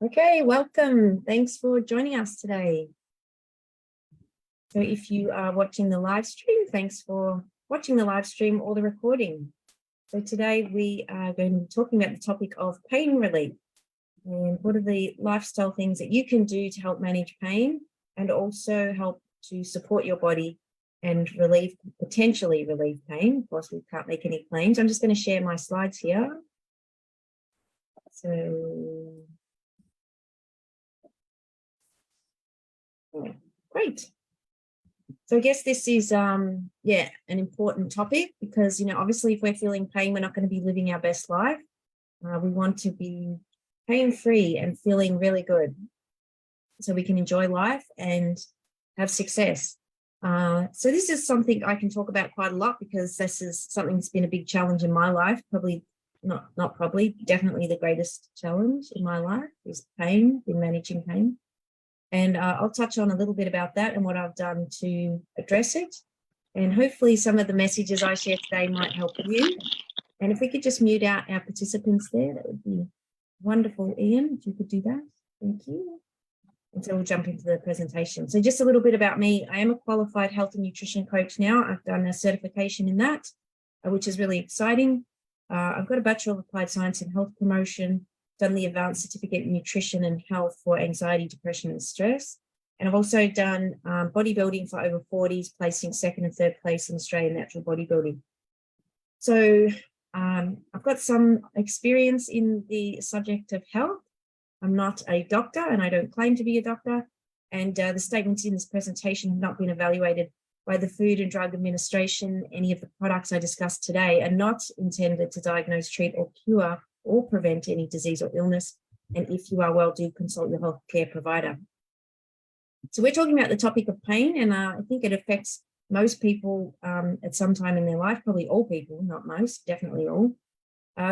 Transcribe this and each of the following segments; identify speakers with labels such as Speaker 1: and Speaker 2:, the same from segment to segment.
Speaker 1: Okay, welcome. Thanks for joining us today. So if you are watching the live stream, thanks for watching the live stream or the recording. So today we are going to be talking about the topic of pain relief and what are the lifestyle things that you can do to help manage pain and also help to support your body and potentially relieve pain. Of course, we can't make any claims. I'm just going to share my slides here. So, yeah, great. So I guess this is, an important topic because, obviously if we're feeling pain, we're not going to be living our best life. We want to be pain-free and feeling really good so we can enjoy life and have success. So this is something I can talk about quite a lot because this is something that's been a big challenge in my life, definitely the greatest challenge in my life is pain, in managing pain. And I'll touch on a little bit about that and what I've done to address it. And hopefully some of the messages I share today might help you. And if we could just mute out our participants there, that would be wonderful. Ian, if you could do that. Thank you. And so we'll jump into the presentation. So just a little bit about me. I am a qualified health and nutrition coach now. I've done a certification in that, which is really exciting. I've got a Bachelor of Applied Science in Health Promotion, done the Advanced Certificate in Nutrition and Health for Anxiety, Depression and Stress. And I've also done bodybuilding for over 40s, placing second and third place in Australian natural bodybuilding. So I've got some experience in the subject of health. I'm not a doctor and I don't claim to be a doctor. And the statements in this presentation have not been evaluated by the Food and Drug Administration. Any of the products I discussed today are not intended to diagnose, treat or cure or prevent any disease or illness. And if you are well, do consult your healthcare provider. So we're talking about the topic of pain, and I think it affects most people at some time in their life, probably all people, not most, definitely all.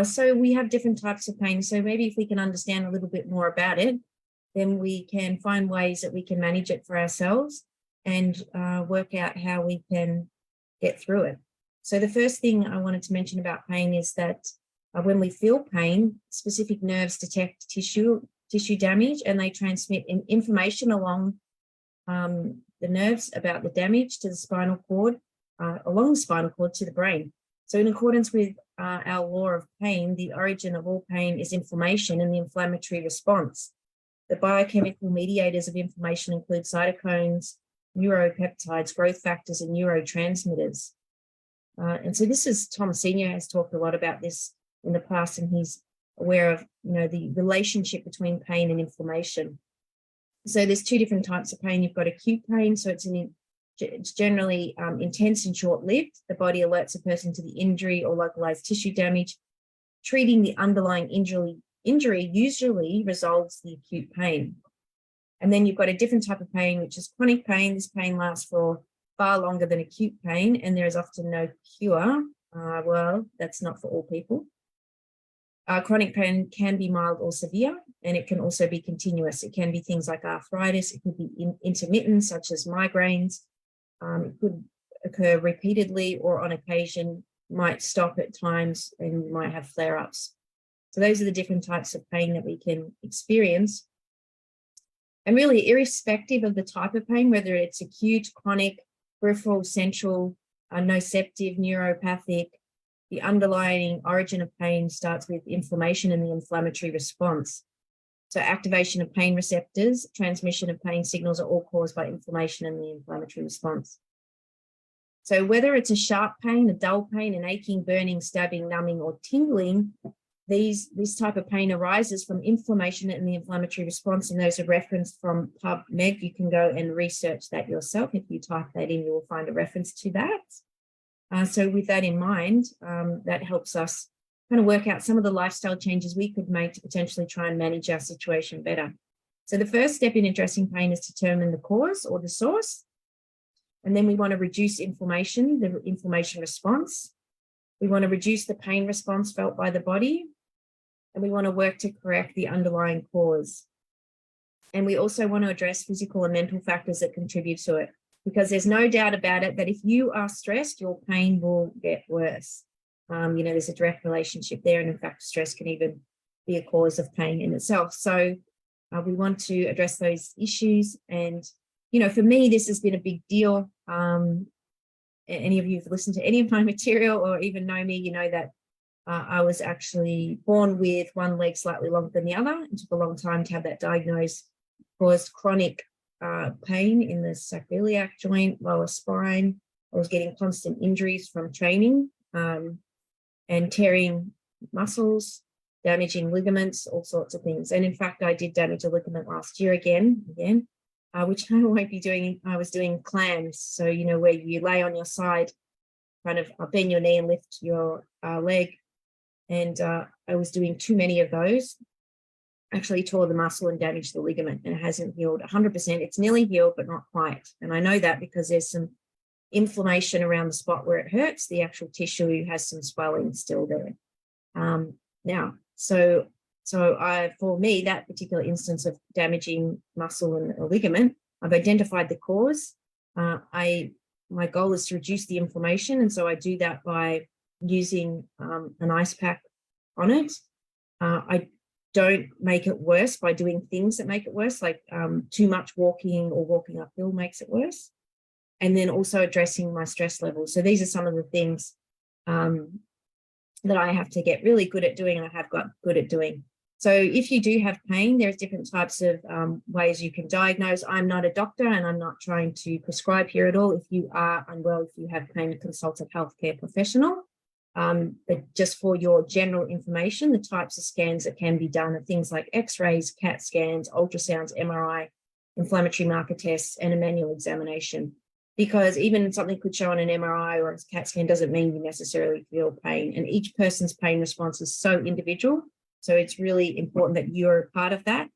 Speaker 1: So we have different types of pain. So maybe if we can understand a little bit more about it, then we can find ways that we can manage it for ourselves and work out how we can get through it. So the first thing I wanted to mention about pain is that when we feel pain, specific nerves detect tissue damage and they transmit information along the nerves about the damage to the spinal cord, along the spinal cord to the brain. So in accordance with our law of pain, the origin of all pain is inflammation and the inflammatory response. The biochemical mediators of inflammation include cytokines, neuropeptides, growth factors, and neurotransmitters. And so this is, Tom Senior has talked a lot about this in the past, and he's aware of, the relationship between pain and inflammation. So there's two different types of pain. You've got acute pain, so it's generally intense and short-lived. The body alerts a person to the injury or localized tissue damage. Treating the underlying injury usually resolves the acute pain. And then you've got a different type of pain, which is chronic pain. This pain lasts for far longer than acute pain, and there is often no cure. Well, that's not for all people. Chronic pain can be mild or severe, and it can also be continuous. It can be things like arthritis. It could be intermittent, such as migraines. It could occur repeatedly or on occasion, might stop at times, and you might have flare-ups. So those are the different types of pain that we can experience. And really, irrespective of the type of pain, whether it's acute, chronic, peripheral, central, nociceptive, neuropathic, the underlying origin of pain starts with inflammation and the inflammatory response. So activation of pain receptors, transmission of pain signals are all caused by inflammation and the inflammatory response. So whether it's a sharp pain, a dull pain, an aching, burning, stabbing, numbing, or tingling, this type of pain arises from inflammation and the inflammatory response, and those are referenced from PubMed. You can go and research that yourself. If you type that in, you will find a reference to that. So with that in mind, that helps us kind of work out some of the lifestyle changes we could make to potentially try and manage our situation better. So the first step in addressing pain is to determine the cause or the source. And then we want to reduce inflammation, the inflammation response. We want to reduce the pain response felt by the body. And we want to work to correct the underlying cause. And we also want to address physical and mental factors that contribute to it, because there's no doubt about it that if you are stressed, your pain will get worse. There's a direct relationship there. And in fact, stress can even be a cause of pain in itself. So We want to address those issues. And, you know, for me, this has been a big deal. Any of you who've listened to any of my material or even know me, you know that I was actually born with one leg slightly longer than the other. It took a long time to have that diagnosed. Caused chronic pain in the sacroiliac joint, lower spine. I was getting constant injuries from training and tearing muscles, damaging ligaments, all sorts of things. And in fact, I did damage a ligament last year again, which I won't be doing. I was doing clams. So, you know, where you lay on your side, kind of bend your knee and lift your leg. And I was doing too many of those. Actually tore the muscle and damaged the ligament, and it hasn't healed 100%. It's nearly healed, but not quite. And I know that because there's some inflammation around the spot where it hurts. The actual tissue has some swelling still there. For me, that particular instance of damaging muscle and a ligament, I've identified the cause. My goal is to reduce the inflammation, and so I do that by using an ice pack on it. I don't make it worse by doing things that make it worse, like too much walking or walking uphill makes it worse. And then also addressing my stress levels. So these are some of the things that I have to get really good at doing, and I have got good at doing. So if you do have pain, there's different types of ways you can diagnose. I'm not a doctor, and I'm not trying to prescribe here at all. If you are unwell, if you have pain, consult a healthcare professional. But just for your general information, the types of scans that can be done are things like X-rays, CAT scans, ultrasounds, MRI, inflammatory marker tests, and a manual examination. Because even something could show on an MRI or a CAT scan doesn't mean you necessarily feel pain. And each person's pain response is so individual. So it's really important that you're part of that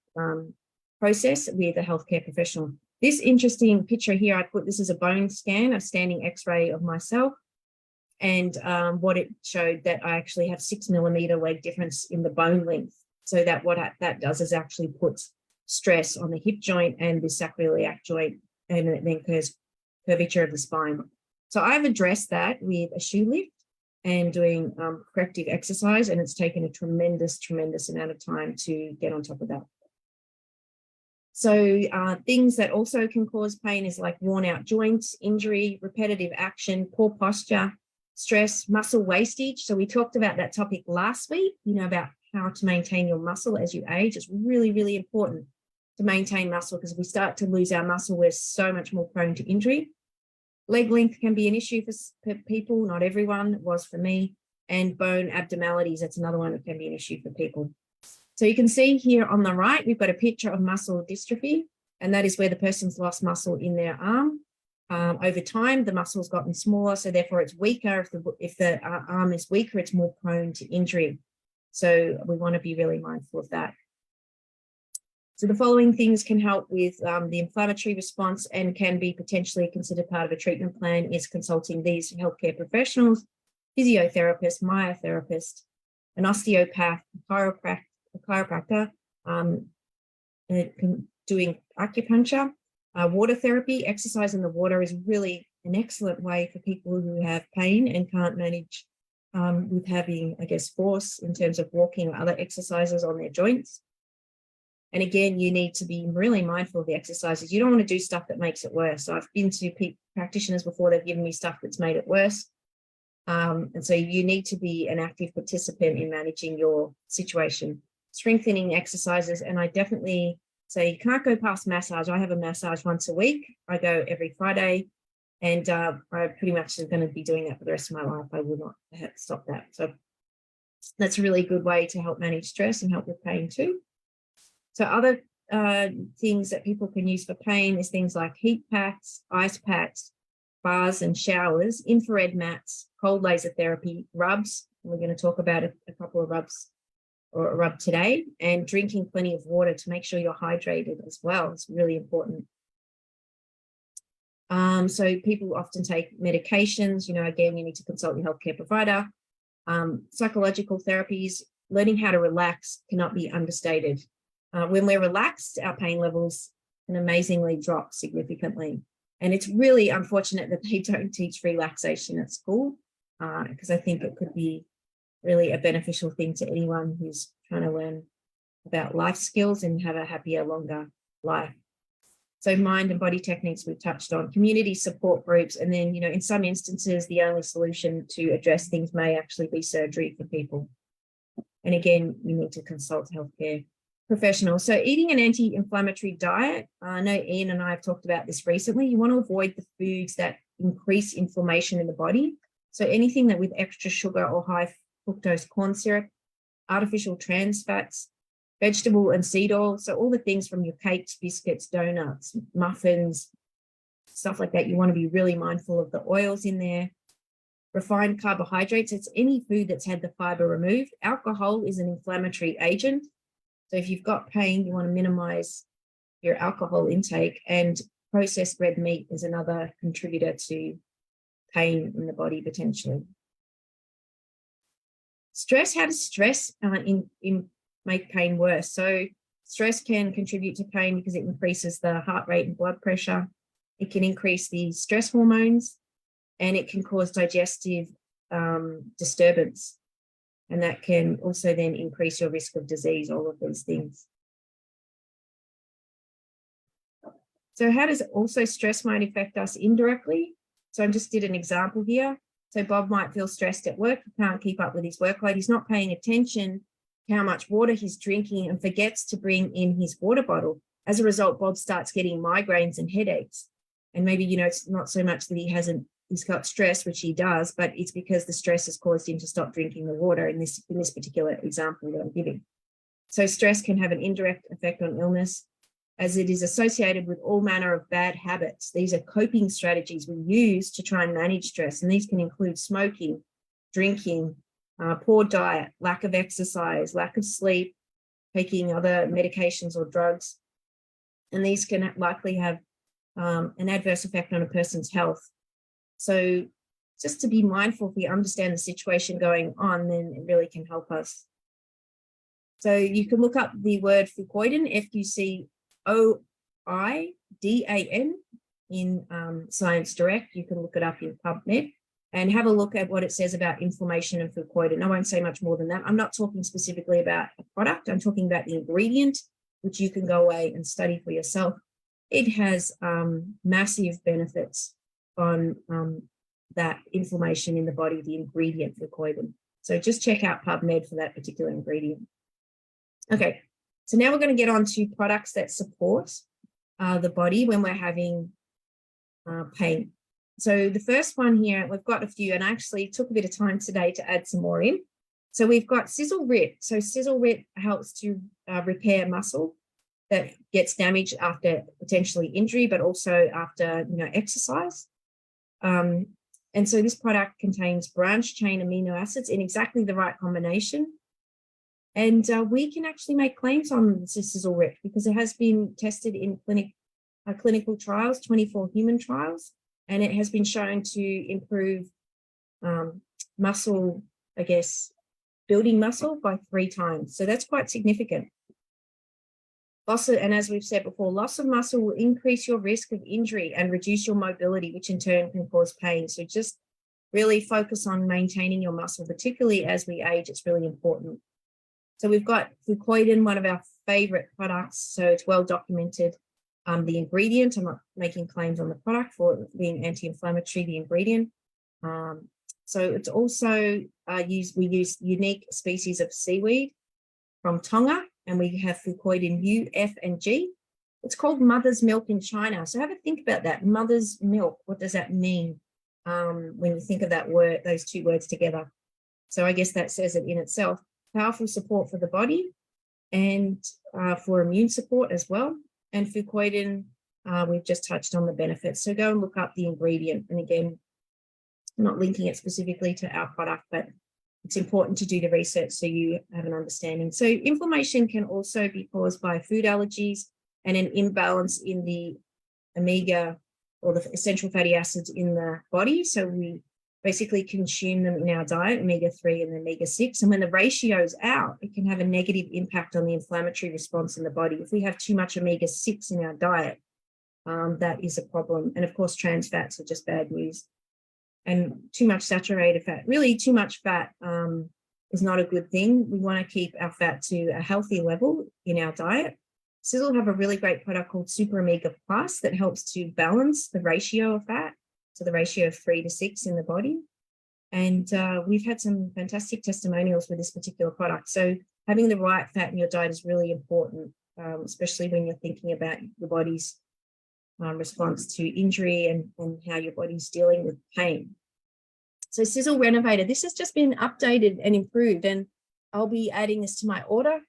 Speaker 1: process with a healthcare professional. This interesting picture here, I put this as a bone scan, a standing X-ray of myself. And what it showed that I actually have 6 millimeter leg difference in the bone length. So that what that does is actually puts stress on the hip joint and the sacroiliac joint, and it then occurs curvature of the spine. So I've addressed that with a shoe lift and doing corrective exercise, and it's taken a tremendous amount of time to get on top of that. So things that also can cause pain is like worn out joints, injury, repetitive action, poor posture, stress, muscle wastage. So we talked about that topic last week, you know, about how to maintain your muscle as you age. It's really important to maintain muscle, because if we start to lose our muscle, we're so much more prone to injury. Leg length can be an issue for people, not everyone. It was for me. And bone abnormalities, that's another one that can be an issue for people. So you can see here on the right, we've got a picture of muscle dystrophy, and that is where the person's lost muscle in their arm. Over time, the muscle's gotten smaller, so therefore it's weaker. If the arm is weaker, it's more prone to injury. So we want to be really mindful of that. So the following things can help with the inflammatory response and can be potentially considered part of a treatment plan is consulting these healthcare professionals, physiotherapist, myotherapist, an osteopath, a chiropractor, doing acupuncture. Water therapy, exercise in the water is really an excellent way for people who have pain and can't manage with having, I guess, force in terms of walking or other exercises on their joints. And again, you need to be really mindful of the exercises. You don't want to do stuff that makes it worse. So I've been to practitioners before, they've given me stuff that's made it worse. And so you need to be an active participant in managing your situation. Strengthening exercises, and I definitely say you can't go past massage. I have a massage once a week. I go every Friday, and I pretty much am going to be doing that for the rest of my life. I will not have to stop that. So that's a really good way to help manage stress and help with pain too. So other things that people can use for pain is things like heat packs, ice packs, bars and showers, infrared mats, cold laser therapy, rubs. We're going to talk about a couple of rubs, or a rub today, and drinking plenty of water to make sure you're hydrated as well. It's really important. So people often take medications. You know, again, you need to consult your healthcare provider. Psychological therapies, learning how to relax cannot be understated. When we're relaxed, our pain levels can amazingly drop significantly. And it's really unfortunate that they don't teach relaxation at school, because I think it could be really a beneficial thing to anyone who's trying to learn about life skills and have a happier, longer life. So mind and body techniques we've touched on, community support groups, and then, you know, in some instances, the only solution to address things may actually be surgery for people. And again, you need to consult healthcare professionals. So eating an anti-inflammatory diet, I know Ian and I have talked about this recently. You want to avoid the foods that increase inflammation in the body. So anything that with extra sugar or high fructose corn syrup, artificial trans fats, vegetable and seed oil. So all the things from your cakes, biscuits, donuts, muffins, stuff like that. You want to be really mindful of the oils in there. Refined carbohydrates, it's any food that's had the fiber removed. Alcohol is an inflammatory agent. So if you've got pain, you want to minimize your alcohol intake, and processed red meat is another contributor to pain in the body potentially. Stress, how does stress make pain worse? So stress can contribute to pain because it increases the heart rate and blood pressure. It can increase the stress hormones, and it can cause digestive disturbance. And that can also then increase your risk of disease, all of these things. So how does also stress might affect us indirectly? So I just did an example here. So Bob might feel stressed at work, he can't keep up with his workload. He's not paying attention to how much water he's drinking and forgets to bring in his water bottle. As a result, Bob starts getting migraines and headaches. And maybe, you know, it's not so much that he's got stress, which he does, but it's because the stress has caused him to stop drinking the water in this particular example that I'm giving. So stress can have an indirect effect on illness, as it is associated with all manner of bad habits. These are coping strategies we use to try and manage stress, and these can include smoking, drinking, poor diet, lack of exercise, lack of sleep, taking other medications or drugs. And these can likely have an adverse effect on a person's health. So just to be mindful, if we understand the situation going on, then it really can help us. So you can look up the word Fucoydon, F-U-C-O-I-D-A-N in Science Direct. You can look it up in PubMed and have a look at what it says about inflammation and Fucoydon. I won't say much more than that. I'm not talking specifically about a product. I'm talking about the ingredient, which you can go away and study for yourself. It has massive benefits on that inflammation in the body, the ingredient Fucoydon. So just check out PubMed for that particular ingredient. Okay, so now we're going to get on to products that support the body when we're having pain. So the first one here, we've got a few, and I actually took a bit of time today to add some more in. So we've got Sisel Ript. So Sisel Ript helps to repair muscle that gets damaged after potentially injury, but also after, you know, exercise. And so this product contains branch chain amino acids in exactly the right combination. And we can actually make claims on Sisel Ript because it has been tested in clinical trials, 24 human trials, and it has been shown to improve muscle, I guess, building muscle by 3 times. So that's quite significant. And as we've said before, loss of muscle will increase your risk of injury and reduce your mobility, which in turn can cause pain. So just really focus on maintaining your muscle, particularly as we age. It's really important. So we've got Fucoydon, one of our favorite products. So it's well documented. The ingredient, I'm not making claims on the product for being anti-inflammatory, the ingredient. So it's also we use unique species of seaweed from Tonga, and we have Fucoydon U, F, and G. It's called mother's milk in China. So have a think about that. Mother's milk, what does that mean when you think of that word, those 2 words together? So I guess that says it in itself. Powerful support for the body and for immune support as well. And Fucoydon, we've just touched on the benefits. So go and look up the ingredient. And again, I'm not linking it specifically to our product, but it's important to do the research so you have an understanding. So inflammation can also be caused by food allergies and an imbalance in the omega or the essential fatty acids in the body. So we basically consume them in our diet, omega-3 and omega-6. And when the ratio's out, it can have a negative impact on the inflammatory response in the body. If we have too much omega-6 in our diet, that is a problem. And of course, trans fats are just bad news. And too much saturated fat, really too much fat is not a good thing. We want to keep our fat to a healthy level in our diet. Sisel have a really great product called Super Omega Plus that helps to balance the ratio of fat, so the ratio of 3 to 6 in the body. And we've had some fantastic testimonials with this particular product. So having the right fat in your diet is really important, especially when you're thinking about your body's response to injury and how your body's dealing with pain. So Sisel Renovator, this has just been updated and improved, and I'll be adding this to my order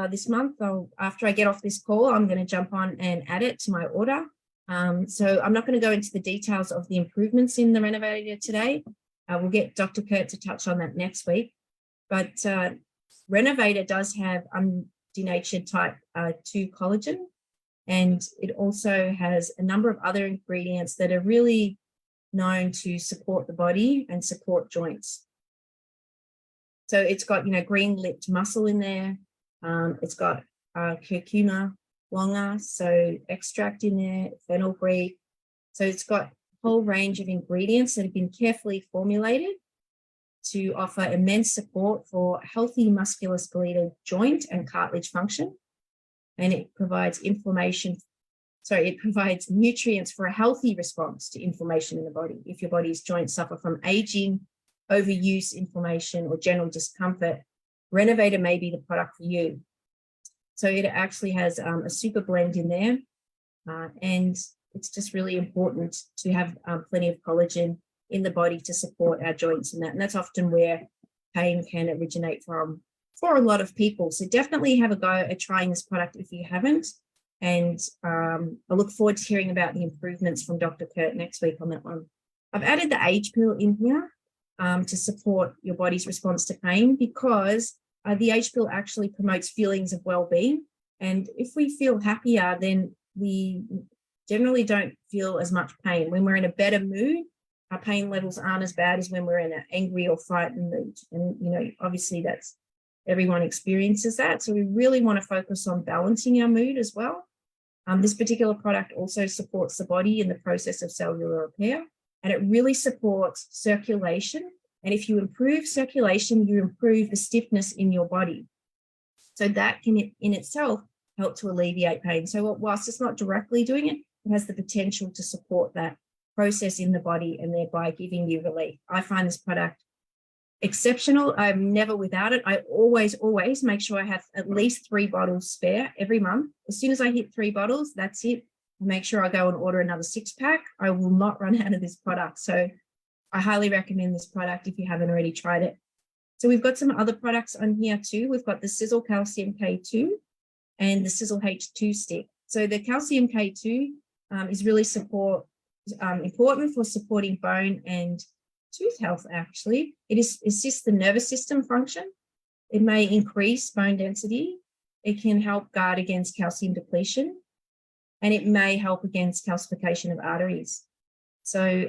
Speaker 1: this month. After I get off this call, I'm going to jump on and add it to my order. So I'm not going to go into the details of the improvements in the Renovator today. We'll get Dr. Kurt to touch on that next week. But Renovator does have denatured type 2 collagen, and it also has a number of other ingredients that are really known to support the body and support joints. So it's got, green-lipped muscle in there. It's got curcuma longa, so extract in there, fenugreek. So it's got a whole range of ingredients that have been carefully formulated to offer immense support for healthy musculoskeletal joint and cartilage function. And it provides it provides nutrients for a healthy response to inflammation in the body. If your body's joints suffer from aging, overuse, inflammation, or general discomfort, Renovator may be the product for you. So it actually has a super blend in there, and it's just really important to have plenty of collagen in the body to support our joints and that's often where pain can originate from for a lot of people. So definitely have a go at trying this product if you haven't. And I look forward to hearing about the improvements from Dr. Kurt next week on that one. I've added the age pill in here to support your body's response to pain, because the age pill actually promotes feelings of well-being. And if we feel happier, then we generally don't feel as much pain. When we're in a better mood, our pain levels aren't as bad as when we're in an angry or frightened mood. And, obviously everyone experiences that. So we really want to focus on balancing our mood as well. This particular product also supports the body in the process of cellular repair, and it really supports circulation. And if you improve circulation, you improve the stiffness in your body. So that can in itself help to alleviate pain. So whilst it's not directly doing it, it has the potential to support that process in the body and thereby giving you relief. I find this product exceptional. I'm never without it. I always make sure I have at least 3 bottles spare every month. As soon as I hit 3 bottles, that's it. I make sure I go and order another 6-pack. I will not run out of this product. So I highly recommend this product if you haven't already tried it. So we've got some other products on here too. We've got the Sisel Calcium K2 and the Sisel H2 Stix. So the Calcium K2 is really important for supporting bone and tooth health, actually. It assists the nervous system function. It may increase bone density. It can help guard against calcium depletion, and it may help against calcification of arteries. So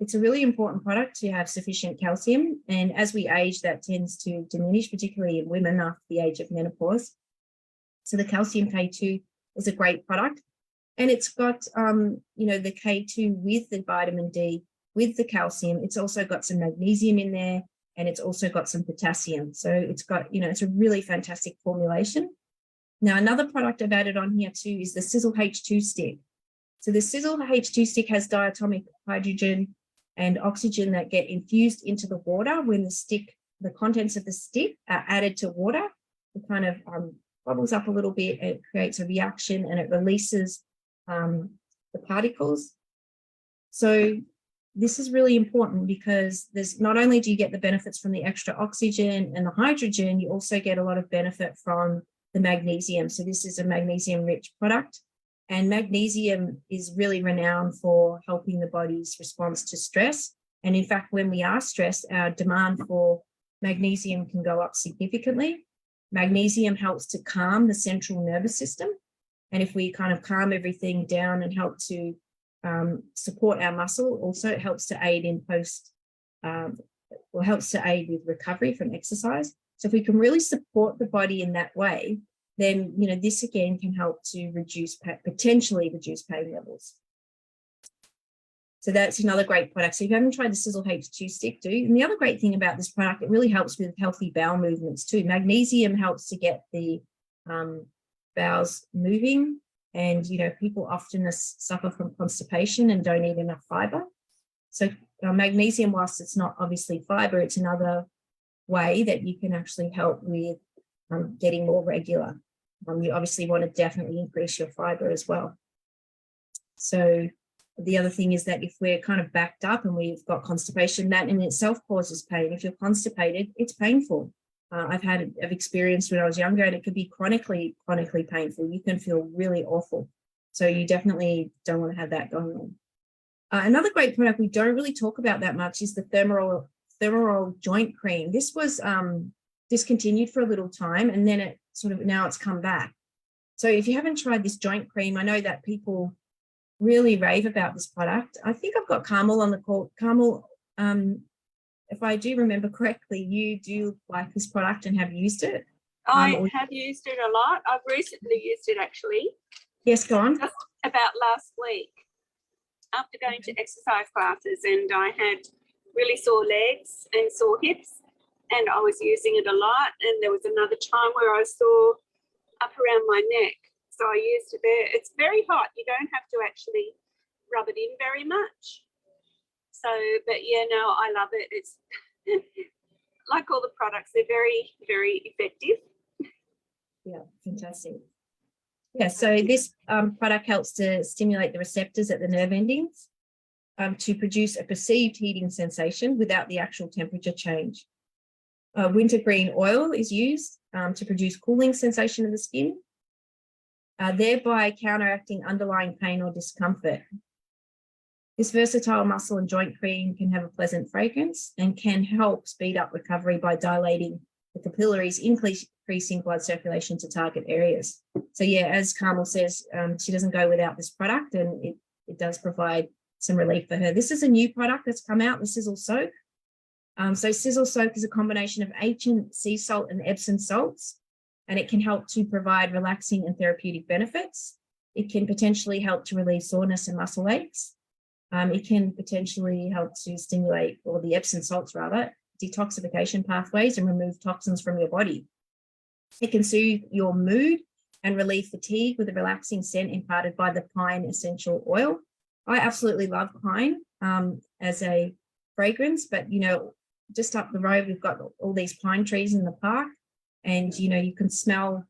Speaker 1: it's a really important product to have sufficient calcium. And as we age, that tends to diminish, particularly in women after the age of menopause. So the Calcium K2 is a great product. And it's got, the K2 with the vitamin D, with the calcium. It's also got some magnesium in there, and it's also got some potassium. So it's got, it's a really fantastic formulation. Now, another product I've added on here too is the Sisel H2 Stix. So the Sisel H2 Stix has diatomic hydrogen and oxygen that get infused into the water when the contents of the stick are added to water. It kind of bubbles up a little bit, it creates a reaction, and it releases the particles. So this is really important because there's not only do you get the benefits from the extra oxygen and the hydrogen, you also get a lot of benefit from the magnesium. So this is a magnesium-rich product, and magnesium is really renowned for helping the body's response to stress. And in fact, when we are stressed, our demand for magnesium can go up significantly. Magnesium helps to calm the central nervous system. And if we kind of calm everything down and help to support our muscle, also it helps to aid in helps to aid with recovery from exercise. So if we can really support the body in that way, then, this again can help to potentially reduce pain levels. So that's another great product. So if you haven't tried the Sisel H2 Stix, do. And the other great thing about this product, it really helps with healthy bowel movements too. Magnesium helps to get the bowels moving. And, you know, people often suffer from constipation and don't eat enough fiber. So magnesium, whilst it's not obviously fiber, it's another way that you can actually help with getting more regular. You obviously want to definitely increase your fiber as well. So the other thing is that if we're kind of backed up and we've got constipation, that in itself causes pain. If you're constipated, it's painful. I've experienced when I was younger, and it could be chronically painful. You can feel really awful. So you definitely don't want to have that going on. Another great product we don't really talk about that much is the Thermarol joint cream. This was discontinued for a little time, and then now it's come back. So if you haven't tried this joint cream, I know that people really rave about this product. I think I've got Carmel on the call. Carmel, if I do remember correctly, you do like this product and have used it.
Speaker 2: I have used it a lot. I've recently used it actually.
Speaker 1: Yes, go on.
Speaker 2: Just about last week after going to exercise classes, and I had really sore legs and sore hips, and I was using it a lot. And there was another time where I was sore up around my neck. So I used it there. It's very hot. You don't have to actually rub it in very much. So, but yeah, no, I love it. It's like all the products, they're very, very effective.
Speaker 1: Yeah, fantastic. Yeah, so this product helps to stimulate the receptors at the nerve endings to produce a perceived heating sensation without the actual temperature change. Wintergreen oil is used to produce cooling sensation of the skin, thereby counteracting underlying pain or discomfort. This versatile muscle and joint cream can have a pleasant fragrance and can help speed up recovery by dilating the capillaries, increasing blood circulation to target areas. So yeah, as Carmel says, she doesn't go without this product, and it does provide some relief for her. This is a new product that's come out, the Sisel Soak. So Sisel Soak is a combination of ancient sea salt and Epsom salts, and it can help to provide relaxing and therapeutic benefits. It can potentially help to relieve soreness and muscle aches. It can potentially help to stimulate, or the Epsom salts rather, detoxification pathways and remove toxins from your body. It can soothe your mood and relieve fatigue with a relaxing scent imparted by the pine essential oil. I absolutely love pine as a fragrance, but, you know, just up the road, we've got all these pine trees in the park, and, you know, you can smell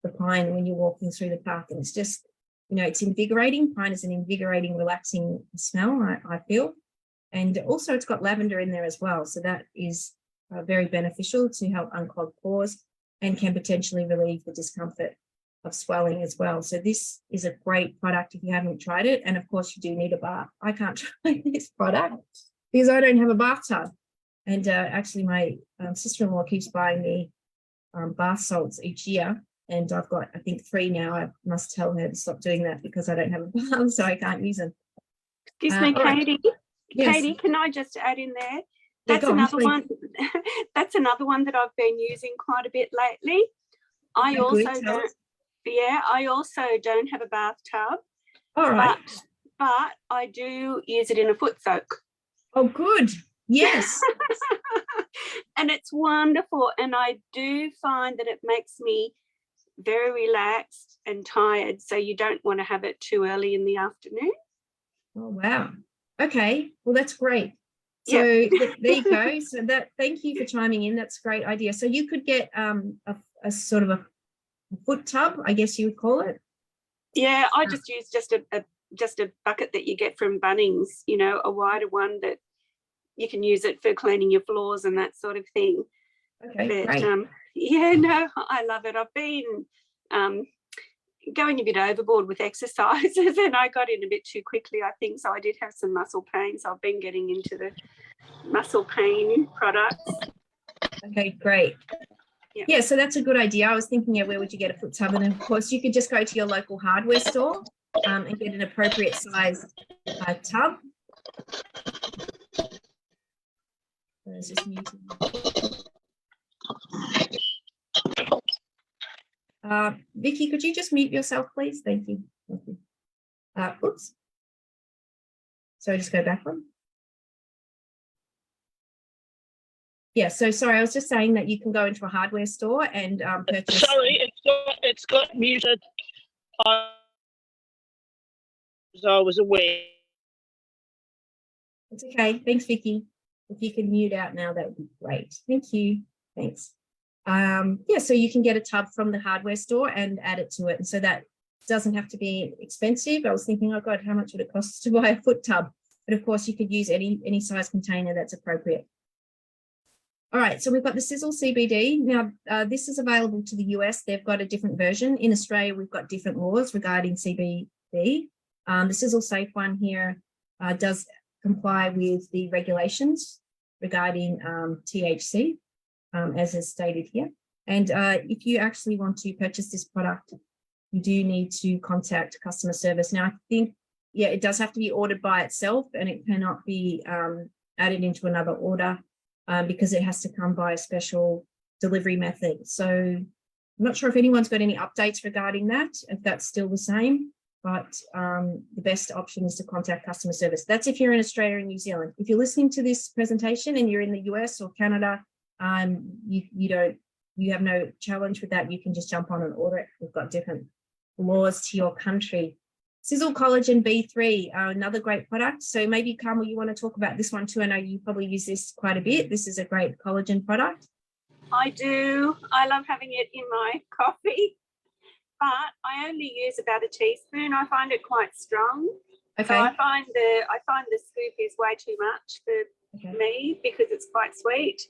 Speaker 1: the pine when you're walking through the park, and it's just, you know, it's invigorating. Pine is an invigorating, relaxing smell, I feel. And also it's got lavender in there as well. So that is very beneficial to help unclog pores and can potentially relieve the discomfort of swelling as well. So this is a great product if you haven't tried it. And of course you do need a bath. I can't try this product because I don't have a bathtub. And actually my sister-in-law keeps buying me bath salts each year. And I've got, I think, 3 now. I must tell her to stop doing that because I don't have a bath, so I can't use them.
Speaker 2: Excuse me, Katie.
Speaker 1: Right. Yes.
Speaker 2: Katie, can I just add in there?
Speaker 1: Yeah,
Speaker 2: That's another one. That's another one that I've been using quite a bit lately. I also don't have a bathtub.
Speaker 1: All right.
Speaker 2: But I do use it in a foot soak.
Speaker 1: Oh, good. Yes.
Speaker 2: And it's wonderful. And I do find that it makes me very relaxed and tired. So you don't want to have it too early in the afternoon.
Speaker 1: Oh, wow. Okay. Well, that's great. So there you go. So thank you for chiming in. That's a great idea. So you could get a sort of a foot tub, I guess you would call it.
Speaker 2: Yeah, I just use just a bucket that you get from Bunnings, you know, a wider one that you can use it for cleaning your floors and that sort of thing.
Speaker 1: Okay,
Speaker 2: but,
Speaker 1: great.
Speaker 2: Yeah, no, I love it. I've been going a bit overboard with exercises and I got in a bit too quickly, I think. So I did have some muscle pain. So I've been getting into the muscle pain products.
Speaker 1: Okay, great. Yeah, so that's a good idea. I was thinking, yeah, where would you get a foot tub? And of course, you could just go to your local hardware store and get an appropriate size tub. There's this muting. Vicky, could you just mute yourself, please? Thank you. Oops. So just go back one. Yeah, so sorry, I was just saying that you can go into a hardware store and purchase.
Speaker 3: Sorry, it's got muted. So I was aware.
Speaker 1: It's okay. Thanks, Vicky. If you can mute out now, that would be great. Thank you. Thanks. Yeah, so you can get a tub from the hardware store and add it to it. And so that doesn't have to be expensive. I was thinking, oh God, how much would it cost to buy a foot tub? But of course you could use any size container that's appropriate. All right, so we've got the Sisel CBD. Now, this is available to the US. They've got a different version. In Australia, we've got different laws regarding CBD. The Sisel Safe one here does comply with the regulations regarding THC, as is stated here. And if you actually want to purchase this product, you do need to contact customer service. Now, I think, yeah, it does have to be ordered by itself and it cannot be added into another order because it has to come by a special delivery method. So I'm not sure if anyone's got any updates regarding that, if that's still the same, but the best option is to contact customer service. That's if you're in Australia and New Zealand. If you're listening to this presentation and you're in the US or Canada, you have no challenge with that. You can just jump on and order it. We've got different laws to your country. Sisel Collagen B3, another great product. So maybe, Carmel, you want to talk about this one too. I know you probably use this quite a bit. This is a great collagen product.
Speaker 2: I do. I love having it in my coffee, but I only use about a teaspoon. I find it quite strong.
Speaker 1: Okay.
Speaker 2: So I find the scoop is way too much for me because it's quite sweet.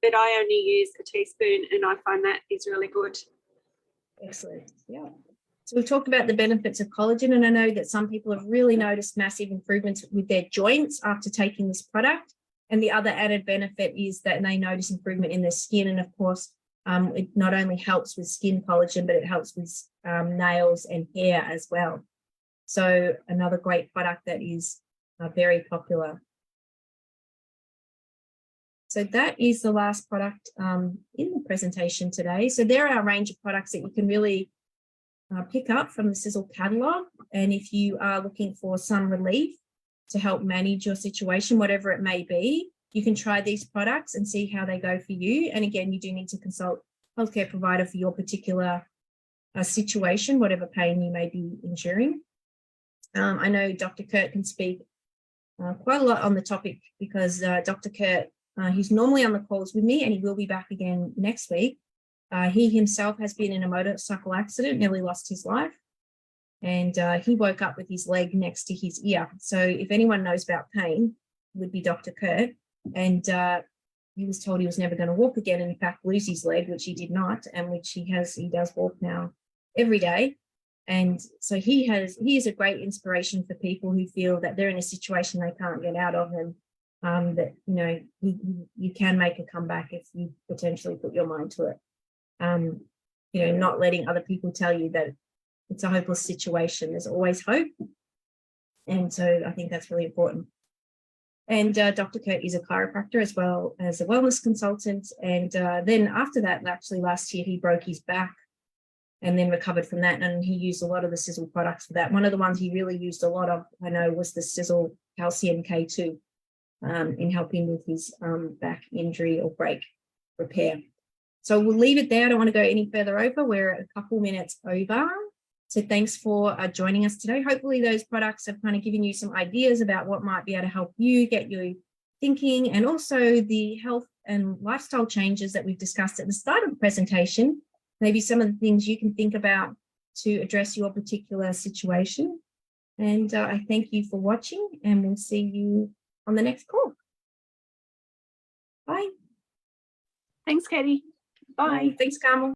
Speaker 2: But I only use a teaspoon and I find that is really good.
Speaker 1: Excellent. Yeah. So we've talked about the benefits of collagen, and I know that some people have really noticed massive improvements with their joints after taking this product. And the other added benefit is that they notice improvement in their skin. And of course, it not only helps with skin collagen, but it helps with nails and hair as well. So another great product that is very popular. So that is the last product in the presentation today. So there are a range of products that you can really pick up from the Sisel catalogue. And if you are looking for some relief to help manage your situation, whatever it may be, you can try these products and see how they go for you. And again, you do need to consult a healthcare provider for your particular situation, whatever pain you may be enduring. I know Dr. Kurt can speak quite a lot on the topic because Dr. Kurt, he's normally on the calls with me and he will be back again next week. He himself has been in a motorcycle accident, nearly lost his life, and he woke up with his leg next to his ear. So if anyone knows about pain, it would be Dr. Kurt. And he was told he was never going to walk again, and in fact lose his leg, which he did not, and which he does walk now every day. And so he is a great inspiration for people who feel that they're in a situation they can't get out of, and that you can make a comeback if you potentially put your mind to it. Not letting other people tell you that it's a hopeless situation. There's always hope. And so I think that's really important. And Dr. Kurt is a chiropractor as well as a wellness consultant. And then after that, actually last year, he broke his back and then recovered from that. And he used a lot of the Sisel products for that. One of the ones he really used a lot of, I know, was the Sisel Calcium K2 in helping with his back injury or break repair. So we'll leave it there. I don't want to go any further over. We're a couple minutes over. So thanks for joining us today. Hopefully those products have kind of given you some ideas about what might be able to help you get you thinking, and also the health and lifestyle changes that we've discussed at the start of the presentation. Maybe some of the things you can think about to address your particular situation. And I thank you for watching, and we'll see you on the next call. Bye.
Speaker 2: Thanks, Katie. Bye.
Speaker 1: Thanks, Carmel.